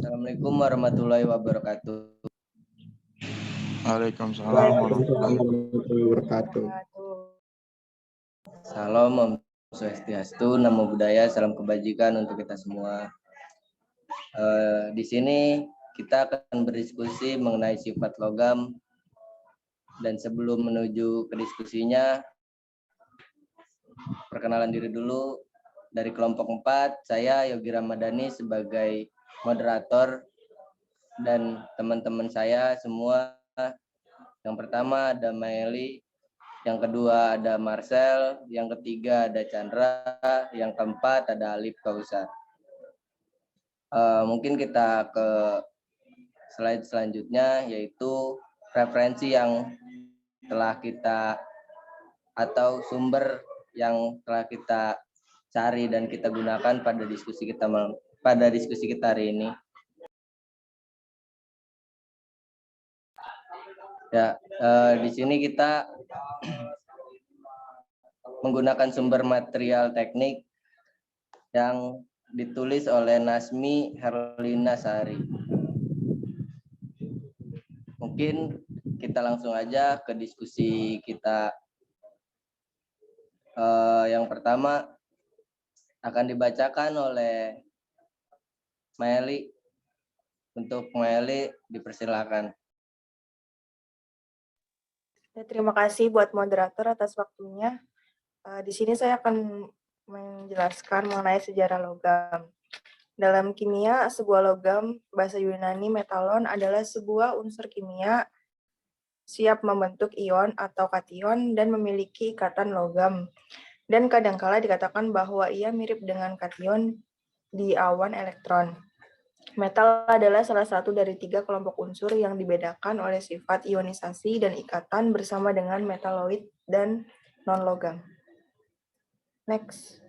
Assalamualaikum warahmatullahi wabarakatuh. Waalaikumsalam warahmatullahi wabarakatuh. Salam Om Swastiastu, Namo Buddhaya, salam kebajikan untuk kita semua. Di sini kita akan berdiskusi mengenai sifat logam. Dan sebelum menuju ke diskusinya, perkenalan diri dulu. Dari kelompok 4, saya Yogi Ramadhani sebagai moderator dan teman-teman saya semua. Yang pertama ada Maeli, yang kedua ada Marcel, yang ketiga ada Chandra, yang keempat ada Alif Kausar. Mungkin kita ke slide selanjutnya, yaitu referensi yang telah kita atau sumber yang telah kita cari dan kita gunakan pada diskusi kita hari ini. Ya, di sini kita menggunakan sumber material teknik yang ditulis oleh Nasmi Herlina Sari. Mungkin kita langsung aja ke diskusi kita. Yang pertama akan dibacakan oleh Maeli. Untuk Maeli dipersilakan. Terima kasih buat moderator atas waktunya. Di sini saya akan menjelaskan mengenai sejarah logam. Dalam kimia, sebuah logam, bahasa Yunani metalon, adalah sebuah unsur kimia siap membentuk ion atau kation dan memiliki ikatan logam. Dan kadangkala dikatakan bahwa ia mirip dengan kation di awan elektron. Metal adalah salah satu dari 3 kelompok unsur yang dibedakan oleh sifat ionisasi dan ikatan bersama dengan metaloid dan non-logam. Next.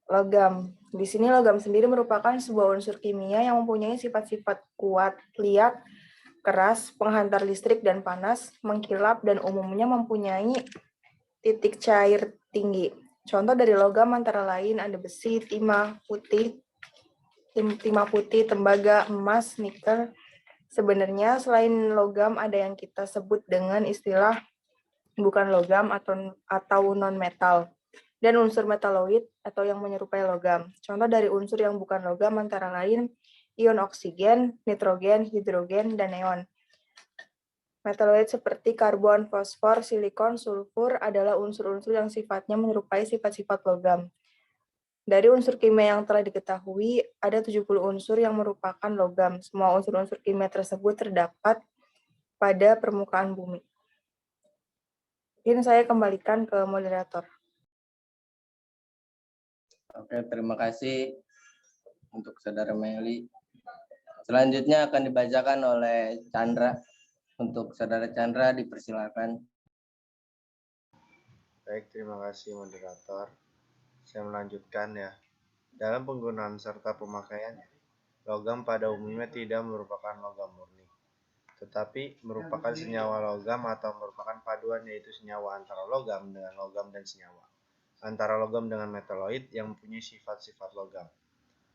Logam. Di sini logam sendiri merupakan sebuah unsur kimia yang mempunyai sifat-sifat kuat, liat, keras, penghantar listrik dan panas, mengkilap, dan umumnya mempunyai titik cair tinggi. Contoh dari logam antara lain ada besi, timah putih, tembaga, emas, nikel. Sebenarnya selain logam ada yang kita sebut dengan istilah bukan logam atau non-metal, dan unsur metaloid atau yang menyerupai logam. Contoh dari unsur yang bukan logam antara lain ion oksigen, nitrogen, hidrogen, dan neon. Metaloid seperti karbon, fosfor, silikon, sulfur adalah unsur-unsur yang sifatnya menyerupai sifat-sifat logam. Dari unsur kimia yang telah diketahui, ada 70 unsur yang merupakan logam. Semua unsur-unsur kimia tersebut terdapat pada permukaan bumi. Ini saya kembalikan ke moderator. Oke, terima kasih untuk saudara Meli. Selanjutnya akan dibacakan oleh Chandra. Untuk saudara Chandra dipersilakan. Baik, terima kasih moderator. Saya melanjutkan ya. Dalam penggunaan serta pemakaiannya, logam pada umumnya tidak merupakan logam murni, tetapi merupakan senyawa logam atau merupakan paduan, yaitu senyawa antara logam dengan logam dan senyawa antara logam dengan metaloid yang mempunyai sifat-sifat logam.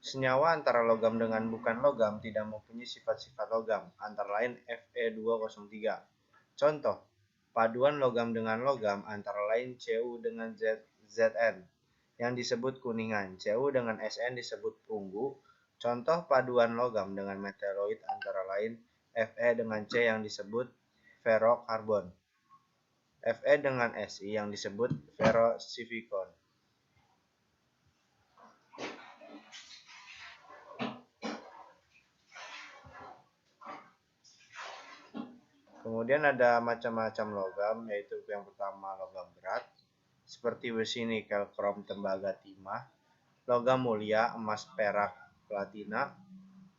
Senyawa antara logam dengan bukan logam tidak mempunyai sifat-sifat logam, antara lain Fe203. Contoh, paduan logam dengan logam antara lain Cu dengan Zn yang disebut kuningan, Cu dengan Sn disebut perunggu. Contoh paduan logam dengan metaloid antara lain Fe dengan C yang disebut ferrokarbon, Fe dengan Si yang disebut ferrosilikon. Kemudian ada macam-macam logam, yaitu yang pertama logam berat, seperti besi, nikel, krom, tembaga, timah. Logam mulia, emas, perak, platina.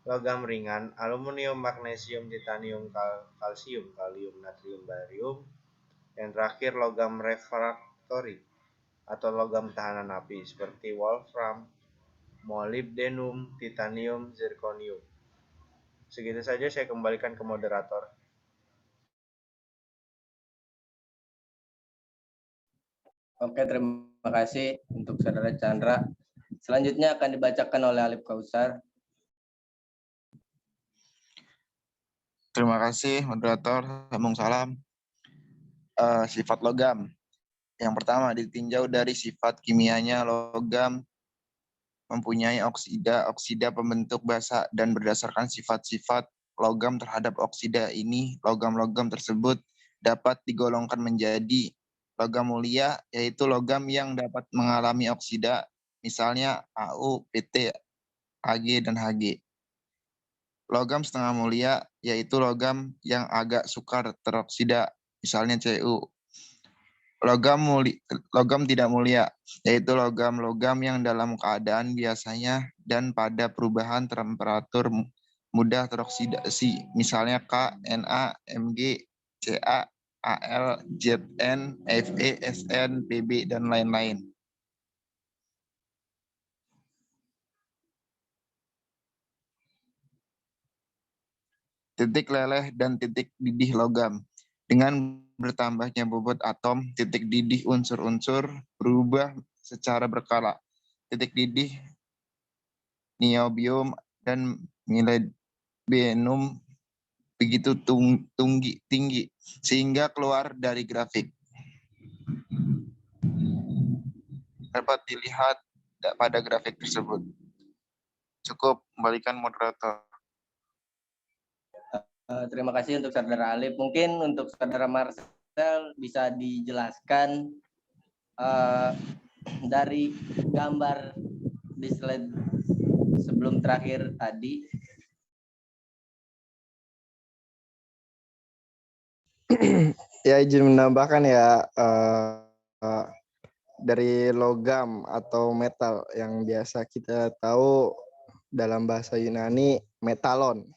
Logam ringan, aluminium, magnesium, titanium, kalsium, kalium, natrium, barium. Yang terakhir logam refraktori atau logam tahanan api, seperti wolfram, molybdenum, titanium, zirconium. Segitu saja, saya kembalikan ke moderator. Oke, terima kasih untuk Saudara Chandra. Selanjutnya akan dibacakan oleh Alif Kausar. Terima kasih moderator. Sambung salam. Sifat logam. Yang pertama, ditinjau dari sifat kimianya, logam mempunyai oksida. Oksida pembentuk basa dan berdasarkan sifat-sifat logam terhadap oksida ini, logam-logam tersebut dapat digolongkan menjadi logam mulia, yaitu logam yang dapat mengalami oksida, misalnya Au, PT, Ag, dan Hg. Logam setengah mulia, yaitu logam yang agak sukar teroksida, misalnya Cu. Logam tidak mulia, yaitu logam-logam yang dalam keadaan biasanya dan pada perubahan temperatur mudah teroksidasi, misalnya K, Na, Mg, Ca, Al, Zn, Fe, Sn, Pb, dan lain-lain. Titik leleh dan titik didih logam. Dengan bertambahnya bobot atom, titik didih unsur-unsur berubah secara berkala. Titik didih niobium dan molybdenum begitu tinggi sehingga keluar dari grafik. Dapat dilihat pada grafik tersebut. Cukup, kembalikan moderator. Terima kasih untuk Saudara Alif. Mungkin untuk Saudara Marcel bisa dijelaskan dari gambar di slide sebelum terakhir tadi. Ya, izin menambahkan ya, dari logam atau metal yang biasa kita tahu dalam bahasa Yunani metalon.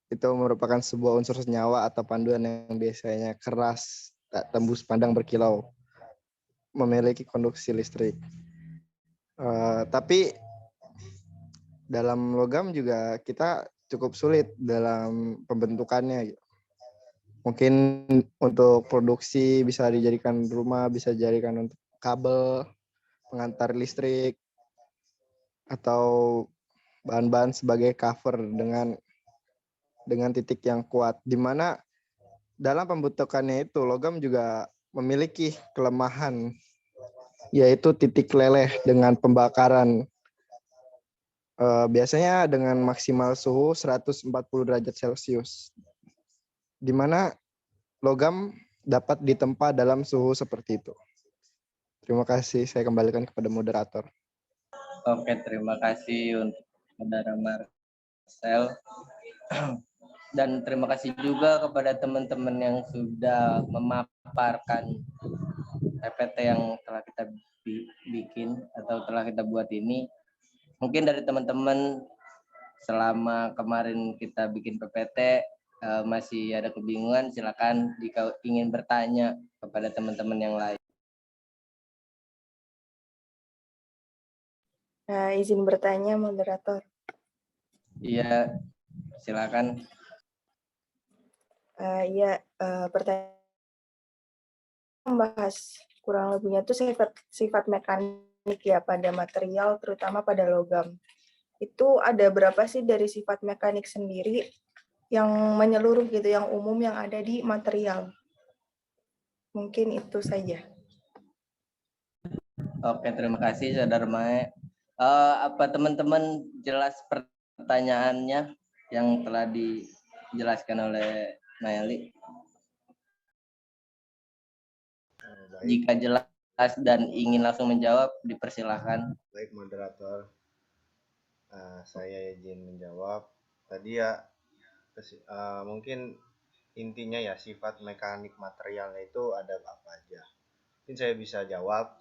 Itu merupakan sebuah unsur senyawa atau panduan yang biasanya keras, tak tembus pandang berkilau, memiliki konduksi listrik. Tapi dalam logam juga kita cukup sulit dalam pembentukannya. Mungkin untuk produksi bisa dijadikan rumah, bisa dijadikan untuk kabel, pengantar listrik, atau bahan-bahan sebagai cover dengan titik yang kuat. Di mana dalam pembentukannya itu logam juga memiliki kelemahan, yaitu titik leleh dengan pembakaran. Biasanya dengan maksimal suhu 140 derajat Celcius. Di mana logam dapat ditempa dalam suhu seperti itu. Terima kasih, saya kembalikan kepada moderator. Oke, terima kasih untuk Saudara Marcel. Dan terima kasih juga kepada teman-teman yang sudah memaparkan PPT yang telah kita bikin atau telah kita buat ini. Mungkin dari teman-teman selama kemarin kita bikin PPT masih ada kebingungan, silakan jika ingin bertanya kepada teman-teman yang lain. Izin bertanya, moderator. Iya, silakan. Pertanyaan membahas kurang lebihnya itu sifat mekanik ya pada material, terutama pada logam. Itu ada berapa sih dari sifat mekanik sendiri yang menyeluruh gitu, yang umum yang ada di material? Mungkin itu saja. Oke, terima kasih Saudara Mae. Apa teman-teman jelas pertanyaannya yang telah dijelaskan oleh Naeli? Jika jelas dan ingin langsung menjawab, dipersilahkan. Baik moderator, saya izin menjawab. Tadi ya mungkin intinya ya sifat mekanik material itu ada apa aja. Mungkin saya bisa jawab.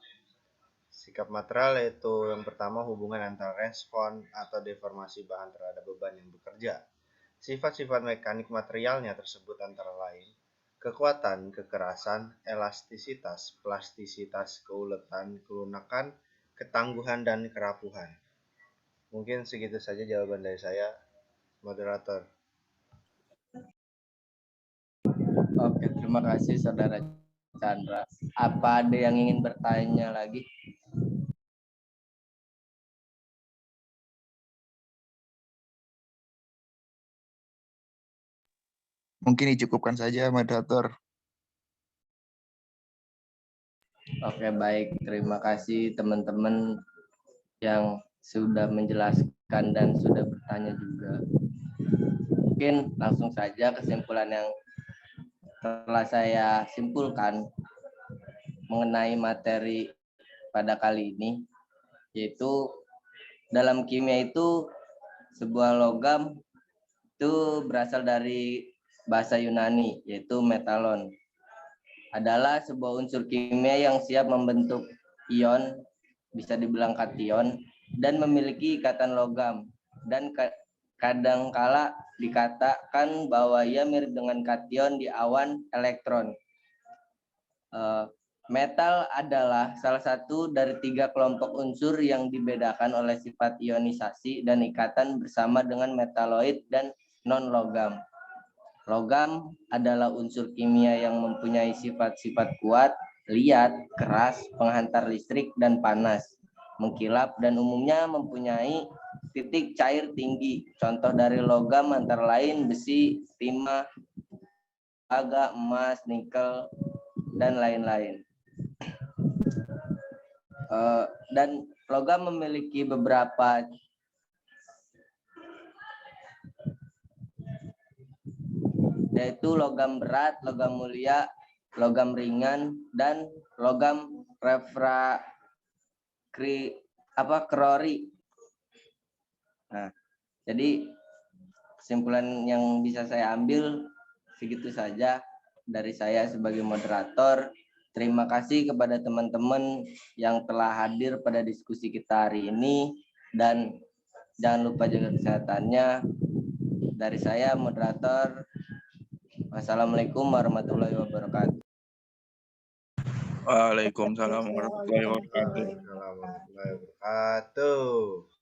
Sikap material yaitu yang pertama hubungan antara respon atau deformasi bahan terhadap beban yang bekerja. Sifat-sifat mekanik materialnya tersebut antara lain kekuatan, kekerasan, elastisitas, plastisitas, keuletan, kelunakan, ketangguhan, dan kerapuhan. Mungkin segitu saja jawaban dari saya, moderator. Oke, terima kasih Saudara Chandra. Apa ada yang ingin bertanya lagi? Mungkin dicukupkan saja, moderator. Oke, baik. Terima kasih teman-teman yang sudah menjelaskan dan sudah bertanya juga. Mungkin langsung saja kesimpulan yang telah saya simpulkan mengenai materi pada kali ini, yaitu dalam kimia itu sebuah logam itu berasal dari bahasa Yunani, yaitu metalon. Adalah sebuah unsur kimia yang siap membentuk ion, bisa dibilang kation, dan memiliki ikatan logam. Dan kadangkala dikatakan bahwa ia mirip dengan kation di awan elektron. Metal adalah salah satu dari 3 kelompok unsur yang dibedakan oleh sifat ionisasi dan ikatan bersama dengan metaloid dan non-logam. Logam adalah unsur kimia yang mempunyai sifat-sifat kuat, liat, keras, penghantar listrik, dan panas, mengkilap, dan umumnya mempunyai titik cair tinggi. Contoh dari logam antara lain besi, timah, tembaga, emas, nikel, dan lain-lain. Dan logam memiliki beberapa yaitu logam berat, logam mulia, logam ringan, dan logam krori. Nah, jadi kesimpulan yang bisa saya ambil segitu saja dari saya sebagai moderator. Terima kasih kepada teman-teman yang telah hadir pada diskusi kita hari ini, dan jangan lupa jaga kesehatannya. Dari saya moderator, wassalamualaikum warahmatullahi wabarakatuh. Waalaikumsalam warahmatullahi wabarakatuh. Waalaikumsalam warahmatullahi wabarakatuh.